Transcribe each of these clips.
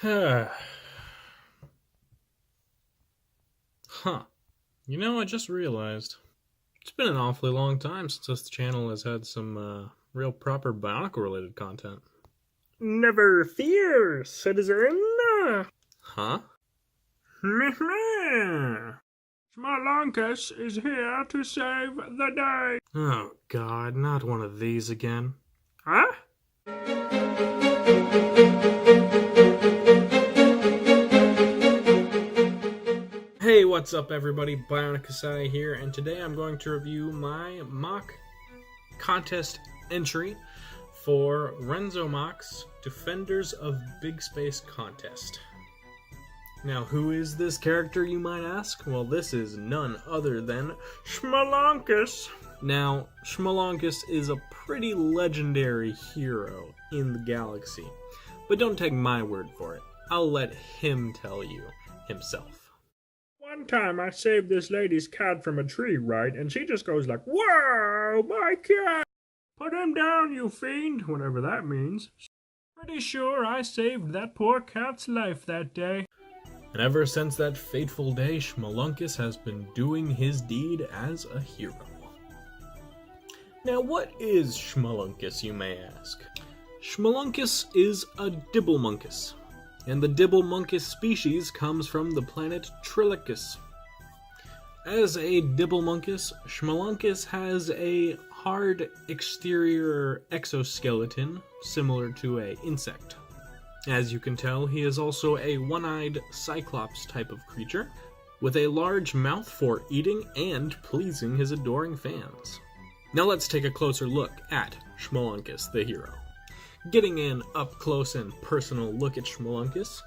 Huh. I just realized it's been an awfully long time since this channel has had some real proper Bionicle-related content. Never fear, citizen. Huh? Shmulonkus is here to save the day. Oh god, not one of these again. Huh? Hey, what's up everybody? Bionicle here, and today I'm going to review my mock contest entry for Renzo Mocs Defenders of Big Space Contest. Now, who is this character, you might ask? Well, this is none other than Shmulonkus. Now, Shmulonkus is a pretty legendary hero in the galaxy, but don't take my word for it. I'll let him tell you himself. One time I saved this lady's cat from a tree, right? And she just goes like, "Whoa, my cat! Put him down, you fiend," whatever that means. Pretty sure I saved that poor cat's life that day. And ever since that fateful day, Shmulonkus has been doing his deed as a hero. Now, what is Shmulonkus, you may ask? Shmulonkus is a Dibblemunkus, and the Dibblemunkus species comes from the planet Trillicus. As a Dibblemunkus, Shmulonkus has a hard exterior exoskeleton similar to an insect. As you can tell, he is also a one-eyed Cyclops type of creature, with a large mouth for eating and pleasing his adoring fans. Now let's take a closer look at Shmulonkus, the hero. Getting an up-close and personal look at Shmulonkus,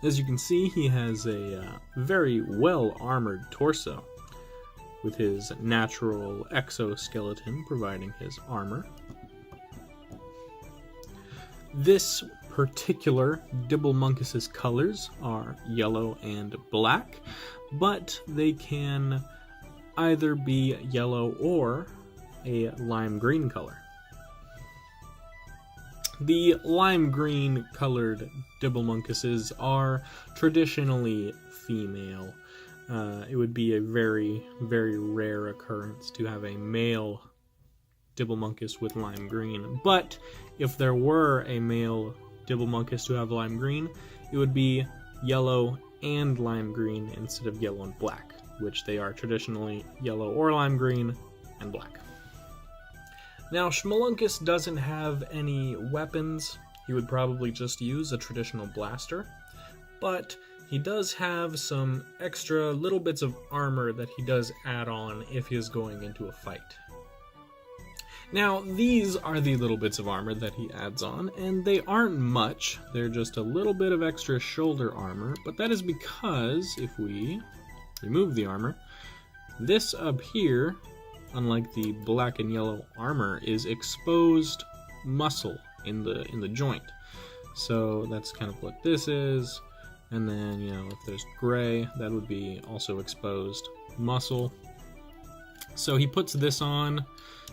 as you can see, he has a very well-armored torso, with his natural exoskeleton providing his armor. This particular Dibblemunkus's colors are yellow and black, but they can either be yellow or a lime green color. The lime green colored Dibblemunkuses are traditionally female. It would be a very, very rare occurrence to have a male Dibblemunkus with lime green, but if there were a male Dibblemunkus to have lime green, it would be yellow and lime green instead of yellow and black, which they are traditionally yellow or lime green and black. Now, Shmulonkus doesn't have any weapons. He would probably just use a traditional blaster, but he does have some extra little bits of armor that he does add on if he is going into a fight. Now, these are the little bits of armor that he adds on, and they aren't much. They're just a little bit of extra shoulder armor, but that is because if we remove the armor, this up here, unlike the black and yellow armor, is exposed muscle in the joint. So that's kind of what this is. And then, if there's gray, that would be also exposed muscle. So he puts this on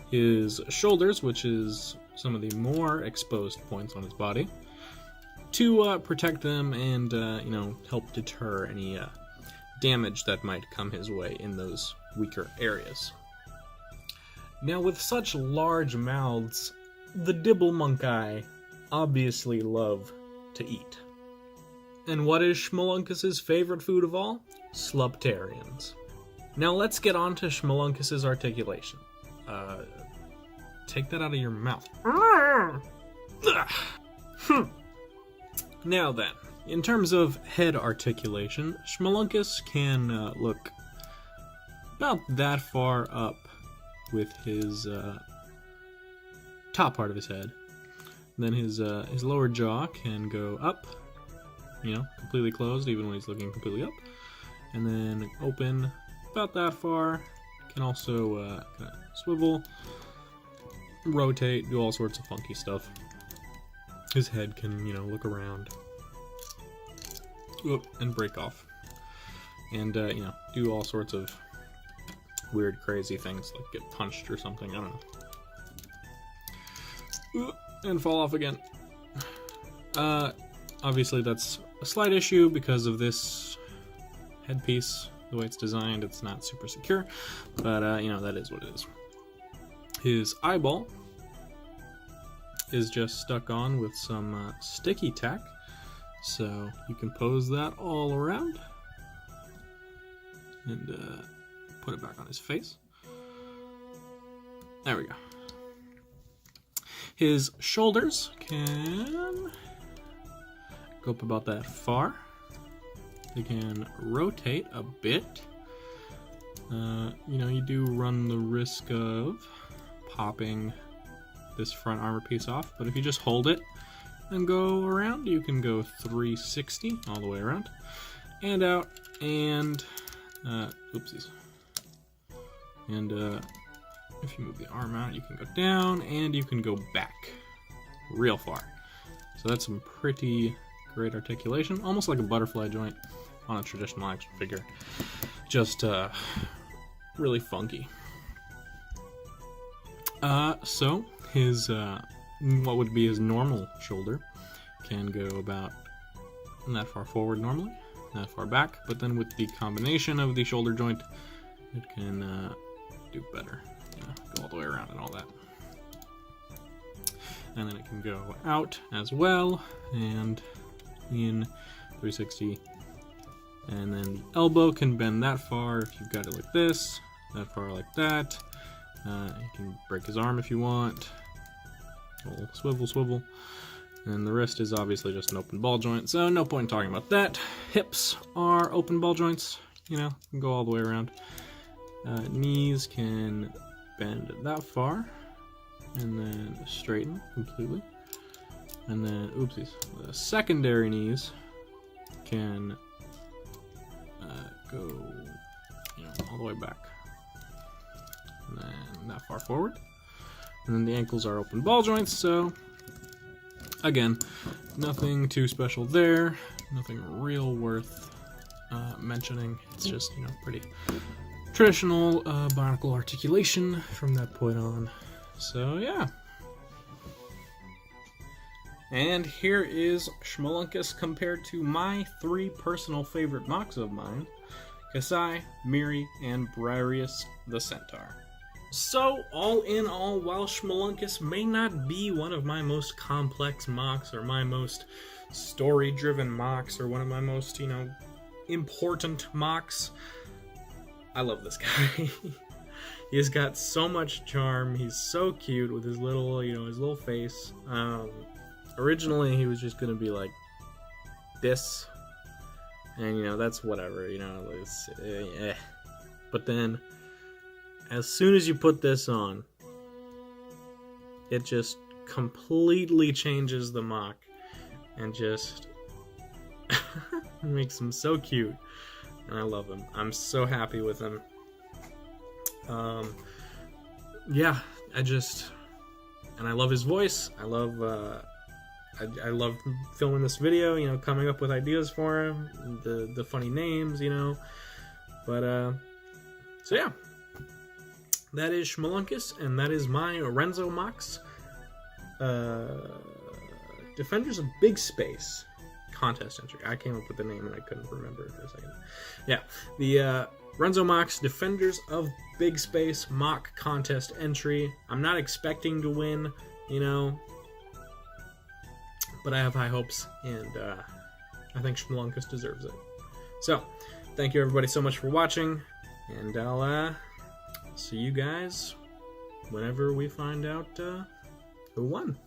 his shoulders, which is some of the more exposed points on his body, to protect them and, help deter any damage that might come his way in those weaker areas. Now, with such large mouths, the Dibblemunki obviously love to eat. And what is Shmulonkus's favorite food of all? Sluptarians. Now let's get on to Shmulonkus's articulation. Take that out of your mouth. Now then, in terms of head articulation, Shmulonkus can look about that far up with his top part of his head. Then his lower jaw can go up, completely closed, even when he's looking completely up. And then open about that far. Can also kind of swivel, rotate, do all sorts of funky stuff. His head can, look around. And break off. And, do all sorts of weird, crazy things, like get punched or something, I don't know. And fall off again. Obviously that's a slight issue because of this headpiece. The way it's designed, it's not super secure, but you know, that is what it is. His eyeball is just stuck on with some sticky tack, so you can pose that all around and put it back on his face. There we go. His shoulders can go up about that far. They can rotate a bit. You know, you do run the risk of popping this front armor piece off, but if you just hold it and go around, you can go 360 all the way around and out, and oopsies. And if you move the arm out, you can go down and you can go back real far. So that's some pretty great articulation, almost like a butterfly joint on a traditional action figure. Just really funky. So his what would be his normal shoulder can go about that far forward normally, that far back, but then with the combination of the shoulder joint, it can do better. Go all the way around and all that. And then it can go out as well, and in 360. And then the elbow can bend that far if you've got it like this, that far like that. You can break his arm if you want. A little swivel, swivel. And the rest is obviously just an open ball joint, so no point in talking about that. Hips are open ball joints, you know, can go all the way around. Knees can bend that far, and then straighten completely. And then, oopsies, the secondary knees can go, you know, all the way back, and then that far forward. And then the ankles are open ball joints, so again, nothing too special there, nothing real worth mentioning. It's just, you know, pretty traditional bionicle articulation from that point on. So yeah. And here is Shmulonkus compared to my 3 personal favorite Mocs of mine: Kasai, Miri, and Briareus the Centaur. So, all in all, while Shmulonkus may not be one of my most complex Mocs, or my most story-driven Mocs, or one of my most, you know, important Mocs, I love this guy. He's got so much charm. He's so cute with his little, you know, his little face. Originally, he was just gonna be like this, and you know, that's whatever, you know, it's but then as soon as you put this on, it just completely changes the Moc and just makes him so cute, and I love him. I'm so happy with him. Yeah, I love his voice. I love filming this video, you know, coming up with ideas for him, the funny names, you know. But so yeah, that is Shmulonkus, and that is my Renzo Mocs Defenders of Big Space contest entry. I came up with the name and I couldn't remember it for a second. Yeah, the Renzo Mocs Defenders of Big Space mock contest entry. I'm not expecting to win, you know, but I have high hopes, and I think Shmulonkus deserves it. So, thank you everybody so much for watching, and I'll see you guys whenever we find out who won.